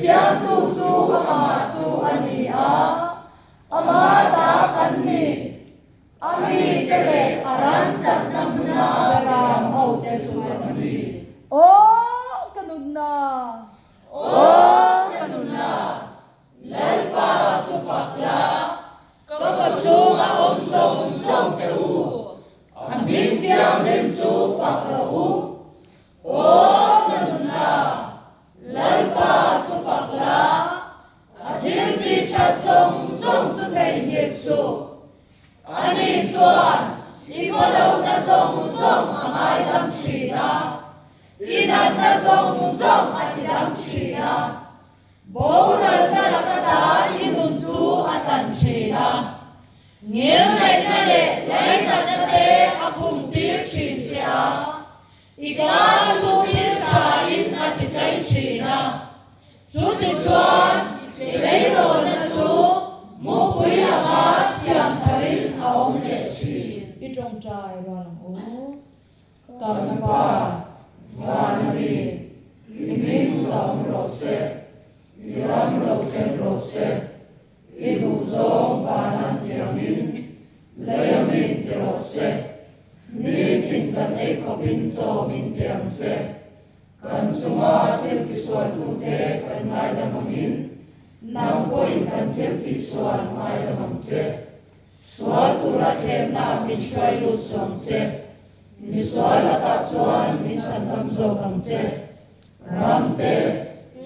siam tu su ama su ani a ama ta kan ni ami tele aran tak namuna ram ho te su ani o kanuna lalpa su fakla ka su ma om song te u ambim tiang lim su fakra u o kanuna lalpa su fakla athil ti chat song chu thei nghiệp su ani chuan ikolo na song amai dam thina inan na song atidam thina boral na lakata inun chu atan thina ngel nei na le lai na te akum tir thin sia ika chu tir tha in atitai thina chu ti chuan lei ro na chu mu pui anga siam tharin aom le thin i tong trai ron o kam na pa vanami imin som ro se iram lo ken ro se idu zong vanan tiamin leyamin ti ro se ni tin kan e kopin cho min tiam se kan chunga thil ti suan tu te kan ngai da mangin nang poin kan thil ti suan ngai da mang che sual tu ra them na min shwai lu som che ni sual ta chuan min san dam zo kam che ram te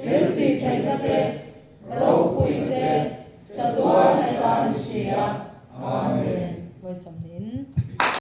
thil ti thai na te ro pui te sa tua hai tan sia amen. Với sầm đến